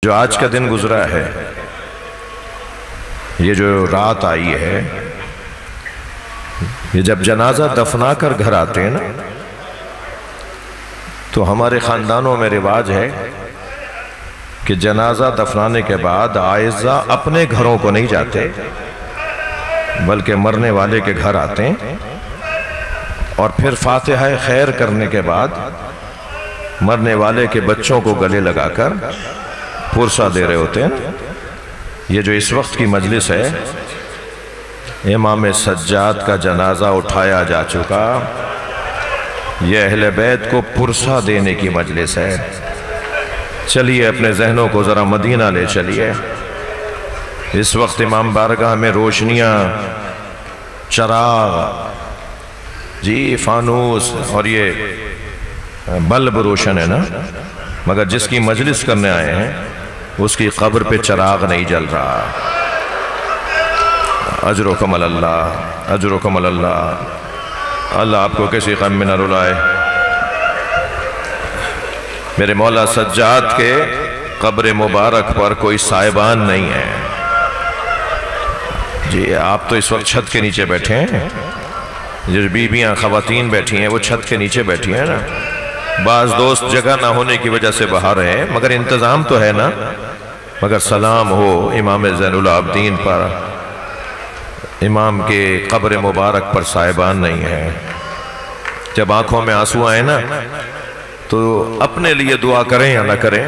جو آج کا دن گزرا ہے، یہ جو رات آئی ہے، یہ جب جنازہ دفنا کر گھر آتے ہیں نا، تو ہمارے خاندانوں میں رواج ہے کہ جنازہ دفنانے کے بعد آئزہ اپنے گھروں کو نہیں جاتے بلکہ مرنے والے کے گھر آتے ہیں، اور پھر فاتحہ خیر کرنے کے بعد مرنے والے کے بچوں کو گلے لگا کر پرسہ دے رہے ہوتے ہیں نا۔ یہ جو اس وقت کی مجلس ہے، امام سجاد کا جنازہ اٹھایا جا چکا، یہ اہل بیت کو پرسہ دینے کی مجلس ہے۔ چلیے اپنے ذہنوں کو ذرا مدینہ لے چلیے۔ اس وقت امام بارگاہ میں روشنیاں، چراغ، فانوس اور یہ بلب روشن ہے نا، مگر جس کی مجلس کرنے آئے ہیں اس کی قبر پہ چراغ نہیں جل رہا۔ اجرکم اللہ، اجرکم اللہ، اللہ آپ کو کسی غم میں نہ رلائے۔ میرے مولا سجاد کے قبر مبارک پر کوئی سائبان نہیں ہے۔ جی آپ تو اس وقت چھت کے نیچے بیٹھے ہیں، جو بیویاں خواتین بیٹھی ہیں وہ چھت کے نیچے بیٹھی ہیں نا۔ بعض دوست جگہ نہ ہونے کی وجہ سے باہر ہیں، مگر انتظام تو ہے نا۔ مگر سلام ہو امام زین العابدین پر، امام کے قبر مبارک پر سائبان نہیں ہے۔ جب آنکھوں میں آنسو آئے نا تو اپنے لیے دعا کریں یا نہ کریں،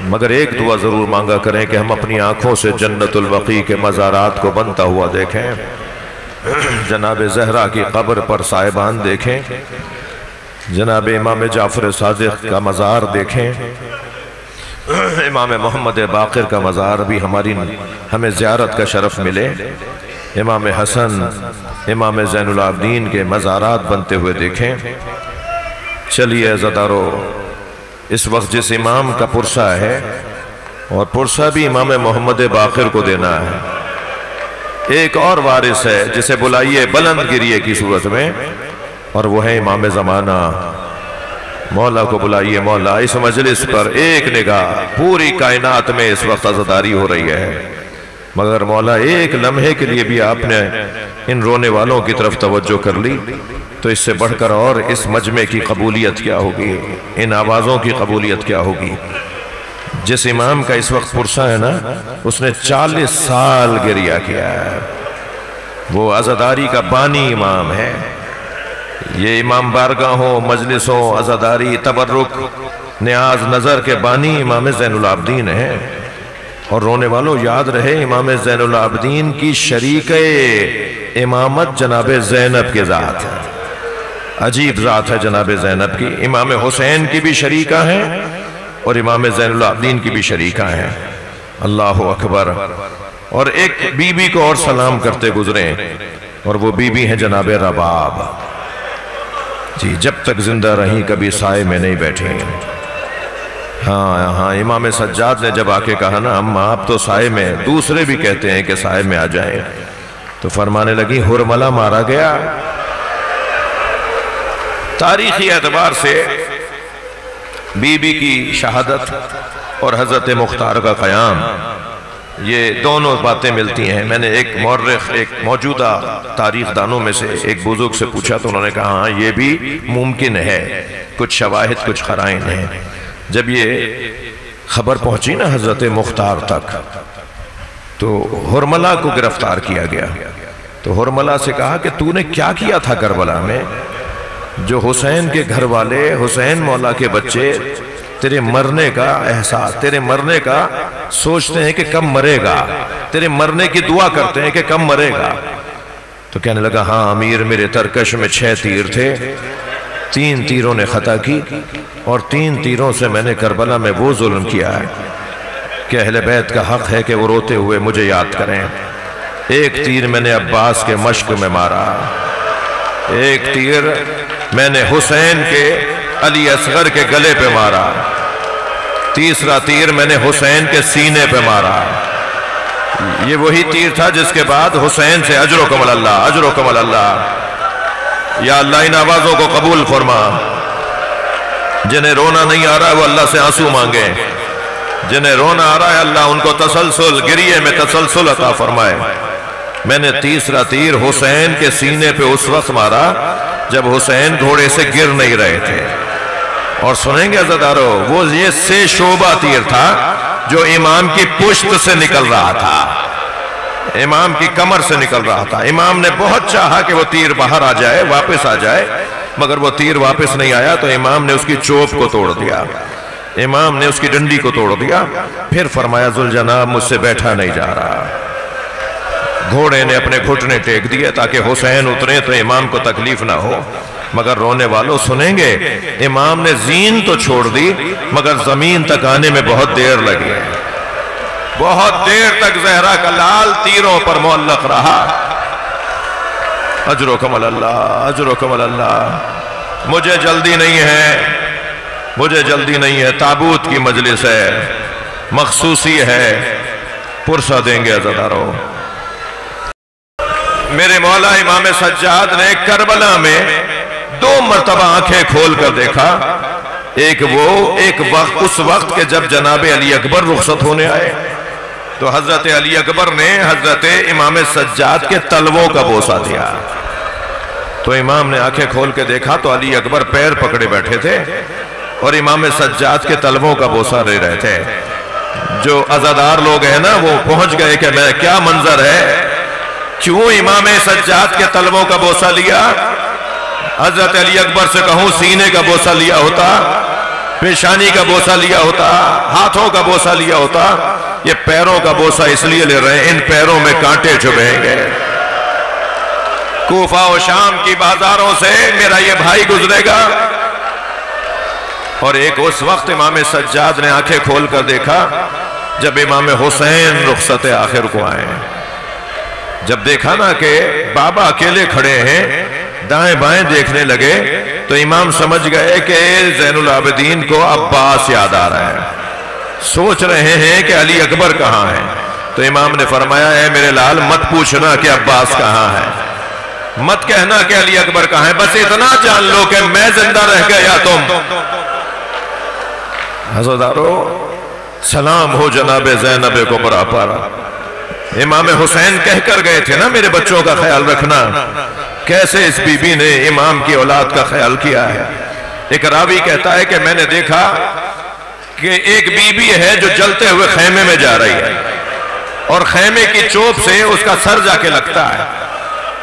مگر ایک دعا ضرور مانگا کریں کہ ہم اپنی آنکھوں سے جنت البقیع کے مزارات کو بنتا ہوا دیکھیں، جناب زہرا کی قبر پر سائبان دیکھیں، جناب امام جعفر صادق کا مزار دیکھیں، امام محمد باقر کا مزار بھی ہمیں زیارت کا شرف ملے، امام حسن، امام زین العابدین کے مزارات بنتے ہوئے دیکھیں۔ چلیے عزادارو، اس وقت جس امام کا پرسہ ہے، اور پرسہ بھی امام محمد باقر کو دینا ہے، ایک اور وارث ہے جسے بلائیے بلند گریے کی صورت میں، اور وہ ہے امام زمانہ۔ مولا کو بلائیے، مولا اس مجلس پر ایک نگاہ، پوری کائنات میں اس وقت عزاداری ہو رہی ہے، مگر مولا ایک لمحے کے لیے بھی آپ نے ان رونے والوں کی طرف توجہ کر لی تو اس سے بڑھ کر اور اس مجمع کی قبولیت کیا ہوگی، ان آوازوں کی قبولیت کیا ہوگی۔ جس امام کا اس وقت پرسہ ہے نا، اس نے 40 سال گریہ کیا ہے، وہ عزاداری کا بانی امام ہے۔ یہ امام بارگاہوں، مجلسوں، عزاداری، تبرک، نیاز، نظر کے بانی امام زین العابدین ہیں۔ اور رونے والوں یاد رہے، امام زین العابدین کی شریک امامت جناب زینب کے ذات ہے، عجیب ذات ہے جناب زینب کی۔ امام حسین کی بھی شریکہ ہیں اور امام زین العابدین کی بھی شریکہ ہیں۔ اللہ اکبر۔ اور ایک بی بی کو اور سلام کرتے گزریں، اور وہ بی بی ہیں جناب رباب۔ جی جب تک زندہ رہیں کبھی سائے میں نہیں بیٹھیں۔ ہاں امام سجاد نے جب آ کے کہا نا، ہم آپ تو سائے میں، دوسرے بھی کہتے ہیں کہ سائے میں آ جائیں، تو فرمانے لگی ہرملہ مارا گیا۔ تاریخی اعتبار سے بی بی کی شہادت اور حضرت مختار کا قیام، یہ دونوں باتیں ملتی ہیں۔ میں نے ایک مورخ، ایک موجودہ تاریخ دانوں میں سے ایک بزرگ سے پوچھا تو انہوں نے کہا ہاں یہ بھی ممکن ہے، کچھ شواہد، کچھ قرائن ہیں۔ جب یہ خبر پہنچی نا حضرت مختار تک تو ہرملہ کو گرفتار کیا گیا، تو ہرملہ سے کہا کہ تو نے کیا کیا تھا کربلا میں، جو حسین کے گھر والے، حسین مولا کے بچے تیرے مرنے کا احساس، تیرے مرنے کا سوچتے ہیں کہ کب مرے گا، تیرے مرنے کی دعا کرتے ہیں کہ کب مرے گا۔ تو کہنے لگا ہاں امیر، میرے ترکش میں 6 تیر تھے، 3 تیروں نے خطا کی، اور 3 تیروں سے میں نے کربلا میں وہ ظلم کیا ہے کہ اہل بیت کا حق ہے کہ وہ روتے ہوئے مجھے یاد کریں۔ ایک تیر میں نے عباس کے مشک میں مارا، ایک تیر میں نے حسین کے علی اصغر کے گلے پہ مارا، تیسرا تیر میں نے حسین کے سینے پہ مارا۔ یہ وہی تیر تھا جس کے بعد حسین سے اجرکم اللہ، اجرکم اللہ، یا اللہ ان آوازوں کو قبول فرما۔ جنہیں رونا نہیں آ رہا وہ اللہ سے آنسو مانگیں۔ जिन्हें रोना आ रहा है अल्लाह उनको तसलसल गिरिये में तसलसल अता फरमाए। मैंने तीसरा तीर हुसैन के सीने पे उस वक्त मारा जब हुसैन घोड़े से गिर नहीं रहे थे। और सुनेंगे अज़ादारों, वो ये से शोभा तीर था जो इमाम की पुश्त से निकल रहा था, इमाम की कमर से निकल रहा था। इमाम ने बहुत चाहा कि वो तीर बाहर आ जाए, वापस आ जाए, मगर वो तीर वापस नहीं आया। तो इमाम ने उसकी चोप को तोड़ दिया, इमाम ने उसकी डंडी को तोड़ दिया। फिर फरमाया ज़ुल्जनाब मुझसे बैठा नहीं जा रहा। घोड़े ने अपने घुटने टेक दिए ताकि हुसैन उतरे तो इमाम को तकलीफ ना हो। मगर रोने वालों सुनेंगे, इमाम ने जीन तो छोड़ दी मगर जमीन तक आने में बहुत देर लगी। बहुत देर तक ज़हरा का लाल तीरों पर मुअल्लक रहा। अजरो कमल अल्लाह, अजरो कमल अल्लाह। मुझे जल्दी नहीं है, मुझे जल्दी नहीं है। ताबूत की मजलिस है, मखसूसी है, पुरसा देंगे अज़ादारों। मेरे मौला इमाम सज्जाद ने करबला में 2 मरतबा आंखें खोल कर देखा। एक वक्त उस वक्त के जब जनाब अली अकबर रुखसत होने आए तो हजरत अली अकबर ने हजरत इमाम सज्जाद के तलवों का बोसा दिया। तो इमाम ने आंखें खोल के देखा तो अली अकबर पैर पकड़े बैठे थे और इमाम सज्जाद के तलवों का बोसा ले रहे थे। जो अज़ादार लोग हैं ना वो पहुंच गए कि मैं क्या मंजर है, क्यों इमाम सज्जाद के तलवों का बोसा लिया। हजरत अली अकबर से कहूं सीने का बोसा लिया होता, पेशानी का बोसा लिया होता, हाथों का बोसा लिया होता। ये पैरों का बोसा इसलिए ले रहे हैं, इन पैरों में कांटे चुभेंगे। कूफा और शाम की बाजारों से मेरा ये भाई गुजरेगा। और एक उस वक्त इमाम सज्जाद ने आंखें खोल कर देखा जब इमाम हुसैन रुखसत आखिर को आए। जब देखा ना कि बाबा अकेले खड़े हैं, दाएं बाएं देखने लगे तो इमाम समझ गए कि ज़ैनुल आबिदीन को अब्बास याद आ रहा है। सोच रहे हैं कि अली अकबर कहाँ है। तो इमाम ने फरमाया, है मेरे लाल मत पूछना कि अब्बास कहाँ है, मत कहना कि अली अकबर कहाँ है, बस इतना जान लो कि मैं जिंदा रह गया तुम। हज़रदारो सलाम हो जनाब ज़ैनब कुबरा पर। इमाम हुसैन कह कर गए थे ना मेरे बच्चों का ख्याल रखना। कैसे इस बीबी ने इमाम की औलाद का ख्याल किया है। एक रावी कहता है कि मैंने देखा कि एक बीबी है जो जलते हुए खेमे में जा रही है और खेमे की चोप से उसका सर जाके लगता है।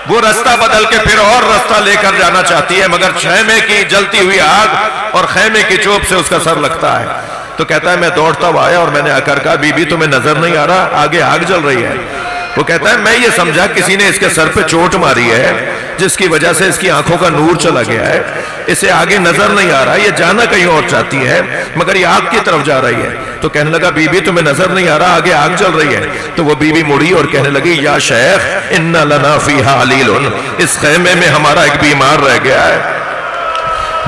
वो रास्ता बदल के फिर और रास्ता लेकर जाना चाहती है मगर खेमे की जलती हुई आग और खेमे की चोप से उसका सर लगता है। तो कहता है मैं दौड़ता हुआ आया और मैंने आकर कहा बीबी तुम्हें नजर नहीं आ रहा, आगे आग जल रही है। वो कहता है मैं ये समझा किसी ने इसके सर पे चोट मारी है जिसकी वजह से इसकी आंखों का नूर चला गया है, इसे आगे नजर नहीं आ रहा, ये जाना कहीं और चाहती है मगर ये आग की तरफ जा रही है। तो कहने लगा बीबी तुम्हें नजर नहीं आ रहा, आगे आग जल रही है। तो वो बीबी मुड़ी और कहने लगी या शेख इन्ना लना फीहा अलीलुन, इस खेमे में हमारा एक बीमार रह गया है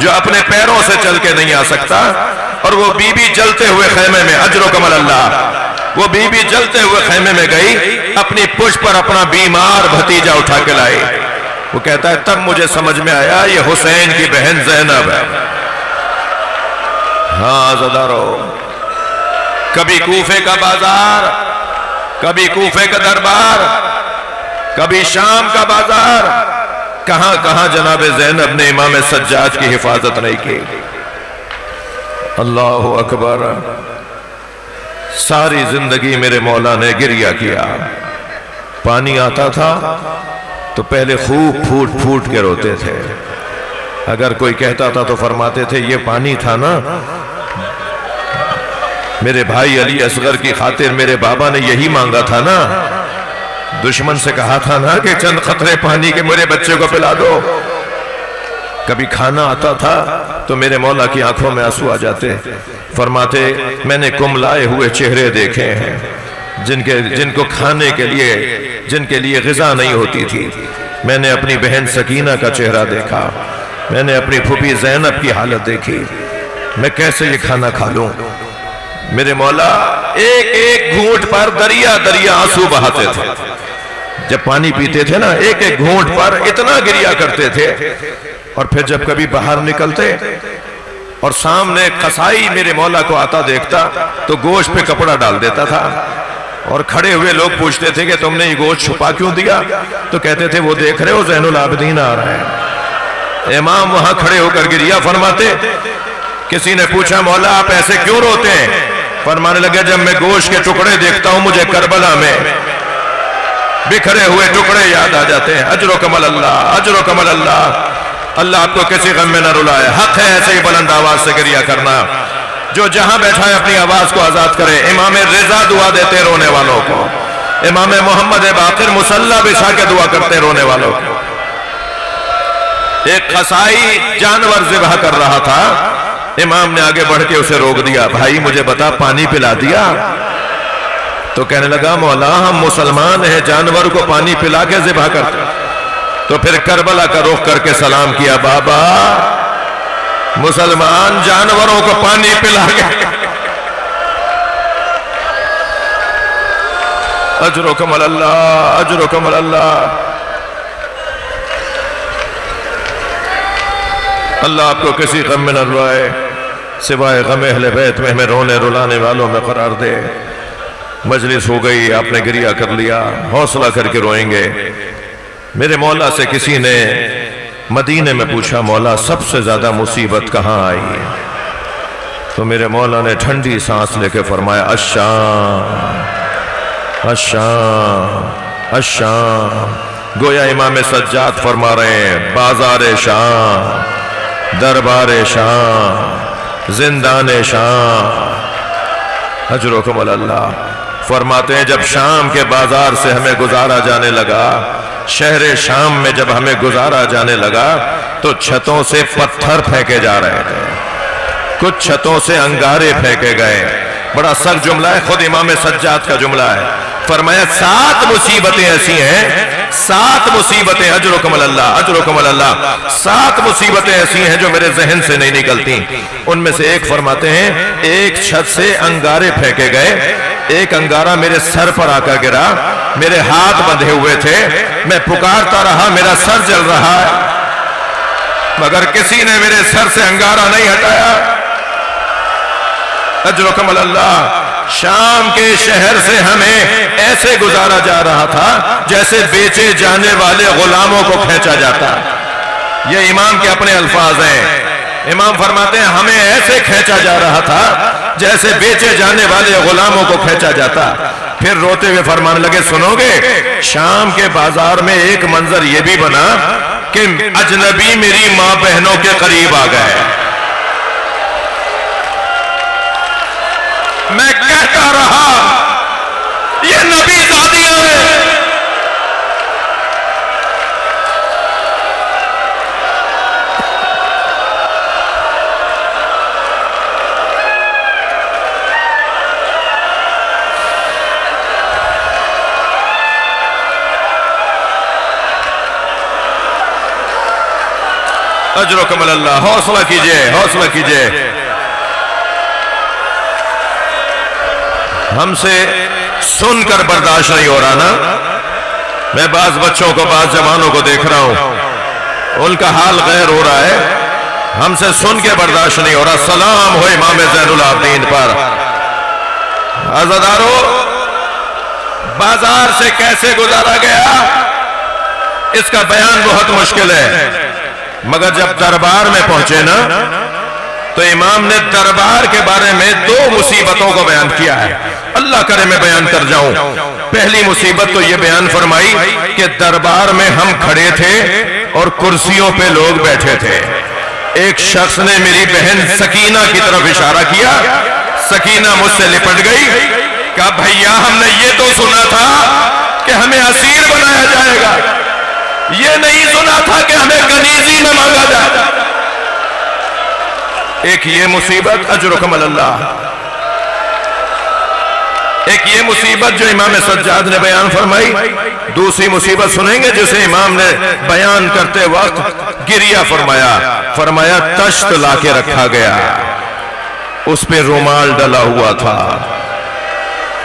जो अपने पैरों से चल के नहीं आ सकता। और वो बीबी जलते हुए खेमे में, अजरो कमल अल्लाह, वो बीबी जलते हुए खेमे में गई, अपनी पुष्प पर अपना बीमार भतीजा उठा के लाई। वो कहता है तब मुझे समझ में आया ये हुसैन की बहन ज़ैनब है। हाँ ज़दारो, कभी कूफे का बाजार, कभी कूफे का दरबार, कभी शाम का बाजार, कहां कहां जनाब ज़ैनब ने इमाम सज्जाद की हिफाजत नहीं की। अल्लाह अकबर। सारी जिंदगी मेरे मौला ने गिरिया किया। पानी आता था तो पहले खूब फूट फूट के रोते थे। अगर कोई कहता था तो फरमाते थे ये पानी था ना मेरे भाई अली असगर की खातिर मेरे बाबा ने यही मांगा था ना, दुश्मन से कहा था ना कि चंद खतरे पानी के मेरे बच्चे को पिला दो। कभी खाना आता था तो मेरे मौला की आंखों में आंसू आ जाते। फरमाते मैंने कुमलाए हुए चेहरे देखे हैं जिनको खाने के लिए जिनके लिए ग़िज़ा नहीं होती थी। मैंने अपनी बहन सकीना का चेहरा देखा, मैंने अपनी फूफी ज़ैनब की हालत देखी, मैं कैसे ये खाना खा लूं। मेरे मौला एक एक घूंट पर दरिया दरिया आंसू बहाते थे। जब पानी पीते थे ना एक एक घूंट पर इतना गिरिया करते थे। और फिर जब कभी बाहर निकलते اور سامنے قصائی میرے مولا کو آتا دیکھتا تو گوشت پہ کپڑا ڈال دیتا تھا، اور کھڑے ہوئے لوگ پوچھتے تھے کہ تم نے یہ گوشت چھپا کیوں دیا؟ تو کہتے تھے وہ دیکھ رہے ہو زین العابدین آ رہا ہے۔ امام وہاں کھڑے ہو کر گریہ فرماتے۔ کسی نے پوچھا مولا آپ ایسے کیوں روتے ہیں؟ فرمانے لگے جب میں گوشت کے ٹکڑے دیکھتا ہوں مجھے کربلا میں بکھرے ہوئے ٹکڑے یاد آ جاتے ہیں۔ اجرکم اللہ، اجرکم اللہ۔ اللہ آپ کو کسی غم میں نہ رلائے۔ حق ہے ایسے ہی بلند آواز سے گریہ کرنا۔ جو جہاں بیٹھا ہے اپنی آواز کو آزاد کرے۔ امام رضا دعا دیتے رونے والوں کو، امام محمد باقر مصلی بچھا کے دعا کرتے رونے والوں کو۔ ایک قصائی جانور ذبح کر رہا تھا، امام نے آگے بڑھ کے اسے روک دیا۔ بھائی مجھے بتا پانی پلا دیا؟ تو کہنے لگا مولا ہم مسلمان ہیں، جانور کو پانی پلا کے ذبح کرتے۔ تو پھر کربلا کا رخ کر کے سلام کیا، بابا مسلمان جانوروں کو پانی پلا کے۔ اجرکم اللہ، اجرکم اللہ۔ اللہ آپ کو کسی غم میں نہ رلائے، سوائے غم اہل بیت میں ہمیں رونے رلانے والوں میں قرار دے۔ مجلس ہو گئی، آپ نے گریہ کر لیا، حوصلہ کر کے روئیں گے۔ میرے مولا سے کسی نے مدینے میں پوچھا مولا سب سے زیادہ مصیبت کہاں آئی ہے؟ تو میرے مولا نے ٹھنڈی سانس لے کے فرمایا الشام، الشام، الشام۔ گویا امام سجاد فرما رہے ہیں بازار شام، دربار شام، زندان شام۔ اجرکم اللہ۔ فرماتے ہیں جب شام کے بازار سے ہمیں گزارا جانے لگا، شہر شام میں جب ہمیں گزارا جانے لگا تو چھتوں سے پتھر پھینکے جا رہے تھے، کچھ چھتوں سے انگارے پھینکے گئے۔ بڑا سخت جملہ ہے، خود امام سجاد کا جملہ ہے۔ فرمایا 7 مصیبتیں ایسی ہیں، 7 مصیبتیں، اجرکم اللہ، اجرکم اللہ، 7 مصیبتیں ایسی ہیں جو میرے ذہن سے نہیں نکلتی۔ ان میں سے ایک فرماتے ہیں ایک چھت سے انگارے پھینکے گئے، ایک انگارہ میرے سر پر آ کر گرا، میرے ہاتھ بندھے ہوئے تھے، میں پکارتا رہا میرا سر جل رہا ہے، مگر کسی نے میرے سر سے انگارہ نہیں ہٹایا۔ اجرکم اللہ۔ شام کے شہر سے ہمیں ایسے گزارا جا رہا تھا جیسے بیچے جانے والے غلاموں کو کھینچا جاتا۔ یہ امام کے اپنے الفاظ ہیں۔ امام فرماتے ہیں ہمیں ایسے کھینچا جا رہا تھا جیسے بیچے جانے والے غلاموں کو کھینچا جاتا۔ پھر روتے ہوئے فرمانے لگے سنو گے، شام کے بازار میں ایک منظر یہ بھی بنا کہ اجنبی میری ماں بہنوں کے قریب آ گئے۔ میں کہتا رہا یہ نبی زادیاں ہیں۔ اجرکم اللہ۔ حوصلہ کیجئے، حوصلہ کیجئے۔ ہم سے سن کر برداشت نہیں ہو رہا نا۔ میں بعض بچوں کو، بعض جوانوں کو دیکھ رہا ہوں، ان کا حال غیر ہو رہا ہے، ہم سے سن کے برداشت نہیں ہو رہا۔ سلام ہو امام زین العابدین پر۔ عزادارو، بازار سے کیسے گزارا گیا اس کا بیان بہت مشکل ہے، مگر جب دربار میں پہنچے نا تو امام نے دربار کے بارے میں 2 مصیبتوں کو بیان کیا ہے۔ اللہ کرے میں بیان کر جاؤں۔ پہلی مصیبت تو یہ بیان فرمائی کہ دربار میں ہم کھڑے تھے اور کرسیوں پہ لوگ بیٹھے تھے۔ ایک شخص نے میری بہن سکینہ کی طرف اشارہ کیا، سکینہ مجھ سے لپٹ گئی، کہا بھیا ہم نے یہ تو سنا تھا کہ ہمیں اسیر بنایا جائے گا، یہ نہیں سنا تھا کہ ہمیں کنیزی میں مانگا جائے گا۔ ایک یہ مصیبت، اجرکم اللہ۔ ایک یہ مصیبت جو امام سجاد نے بیان فرمائی۔ دوسری مصیبت سنیں گے جسے امام نے بیان کرتے وقت گریہ فرمایا۔ فرمایا تشت لا کے رکھا گیا، اس پہ رومال ڈلا ہوا تھا،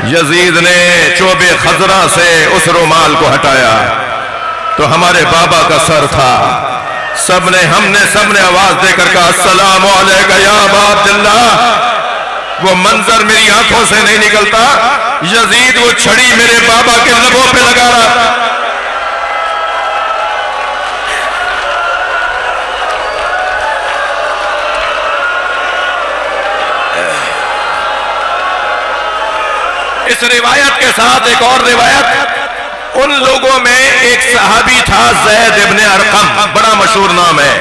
یزید نے چوب خضرا سے اس رومال کو ہٹایا تو ہمارے بابا کا سر تھا، सबने आवाज देकर कहा अस्सलामु अलैका या अबा अब्दुल्लाह। वो मंजर मेरी आंखों से नहीं निकलता, यजीद वो छड़ी मेरे बाबा के लबों पे लगा रहा था। इस रिवायत के साथ एक और रिवायत, उन लोगों में एक सहाबी था ज़ैद इब्ने अरक़म, बड़ा मशहूर नाम है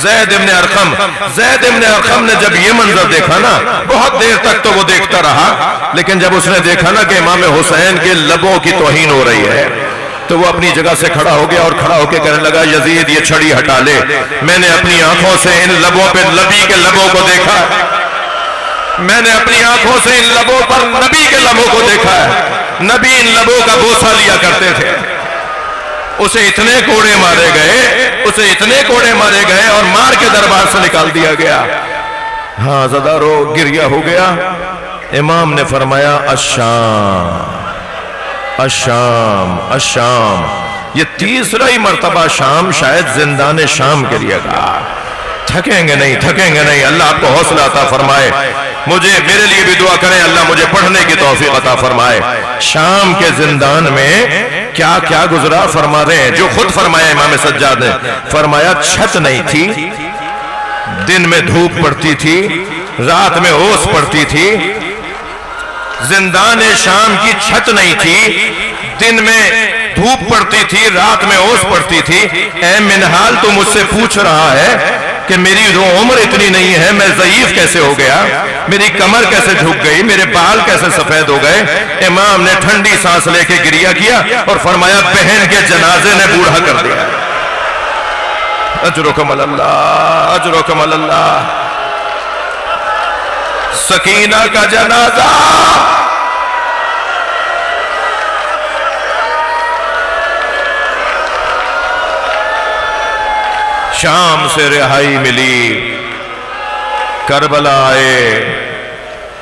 ज़ैद इब्ने अरक़म। ज़ैद इब्ने अरक़म ने जब ये मंजर देखा ना, बहुत देर तक तो वो देखता रहा, लेकिन जब उसने देखा ना कि इमाम हुसैन के लबों की तौहीन हो रही है, तो वो अपनी जगह से खड़ा हो गया और खड़ा होकर कहने लगा यजीद ये छड़ी हटा ले, मैंने अपनी आंखों से इन लबों पे नबी के लबों को देखा है, मैंने अपनी आंखों से इन लबों पर नबी के लबों को देखा है। नबी इन लबों का बोसा लिया करते थे। उसे इतने कोड़े मारे गए और मार के दरबार से निकाल दिया गया। हाँ ज़्यादा रो गिरिया हो गया। इमाम ने फरमाया अशाम अशाम अशाम। ये तीसरा ही मर्तबा शाम शायद जिंदान शाम के लिए कहा। थकेंगे नहीं अल्लाह आपको हौसला अता फरमाए। मुझे मेरे लिए भी दुआ करें, अल्लाह मुझे पढ़ने की तौफीक अता फरमाए। शाम के जिंदान में क्या क्या गुजरा फरमा रहे हैं, जो खुद फरमाया इमाम सज्जाद ने। फरमाया छत नहीं थी, दिन में धूप पड़ती थी, रात में ओस पड़ती थी। जिंदान शाम की छत नहीं थी, दिन में धूप पड़ती थी, रात में ओस पड़ती थी। ऐ मिनहाल तू मुझसे पूछ रहा है कि मेरी जो उम्र इतनी नहीं है, मैं ज़ईफ कैसे हो गया, मेरी कमर कैसे झुक गई, मेरे बाल कैसे सफेद हो गए। इमाम ने ठंडी सांस लेके गिरिया किया और फरमाया बहन के जनाजे ने बूढ़ा कर दिया। अजरुकुम अल्लाह, अजरुकुम अल्लाह। सकीना का जनाजा शाम से रिहाई मिली, करबला आए,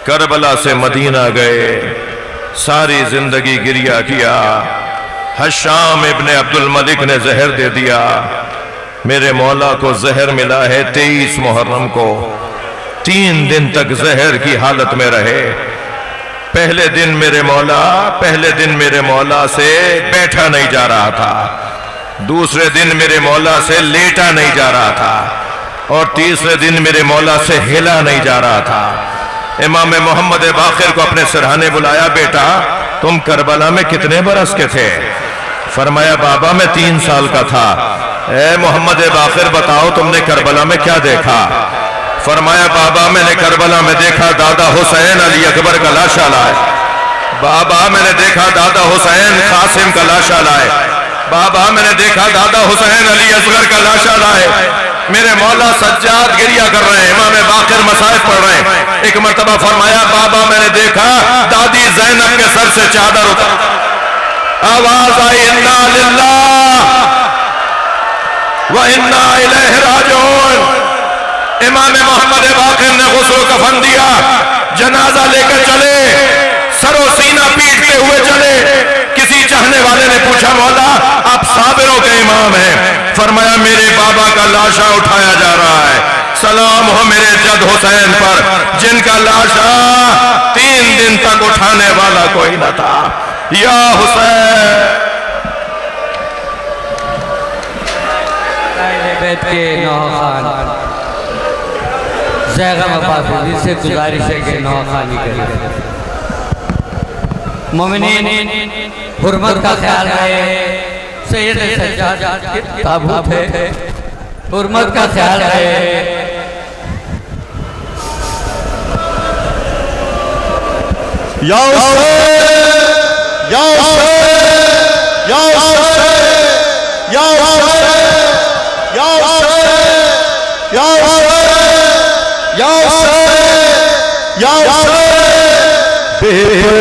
करबला से मदीना गए, सारी जिंदगी गिरिया किया। हशाम इब्ने अब्दुल मलिक ने जहर दे दिया। मेरे मौला को जहर मिला है 23 मुहर्रम को। 3 दिन तक जहर की हालत में रहे। पहले दिन मेरे मौला से बैठा नहीं जा रहा था, दूसरे दिन मेरे मौला से लेटा नहीं जा रहा था, और तीसरे दिन मेरे मौला से हिला नहीं जा रहा था। इमाम मोहम्मद बाकिर को अपने सिरहाने बुलाया, बेटा तुम करबला में कितने बरस के थे? फरमाया बाबा मैं 3 साल का था। ए मोहम्मद बाकिर बताओ तुमने करबला में क्या देखा? फरमाया बाबा मैंने करबला में देखा दादा हुसैन अली अकबर का लाशा लाए। बाबा मैंने देखा दादा हुसैन कासिम का लाशा लाए। बाबा मैंने देखा दादा हुसैन अली असगर का लाशा लाए। मेरे मौला सज्जाद गिरिया कर रहे हैं, इमाम बाकिर मसाइब पढ़ रहे हैं। एक मर्तबा फरमाया बाबा मैंने देखा दादी ज़ैनब के सर से चादर उतर, आवाज आई इन्ना लिल्लाह व इन्ना इलैहि राजिऊन। इमाम मोहम्मद बाकिर ने गुस्ल कफन दिया, जनाजा लेकर चले, सरो सीना पीटते हुए चले। किसी चाहने वाले ने पूछा मौला आप साबिरों के इमाम हैं? फरमाया मेरे बाबा का लाशा उठाया जा रहा है, सलाम हो मेरे जद हुसैन पर जिनका लाशा 3 दिन तक उठाने वाला कोई न था। या हुसैन के नौखान से गुजारिश है कि नौखानी करें। मोमिनीन हुर्मत का ख्याल रहे, सैयद सज्जाद ताबूत है, हुर्मत का ख्याल रहे। या हुसैन या हुसैन या हुसैन या हुसैन या हुसैन या हुसैन या हुसैन या हुसैन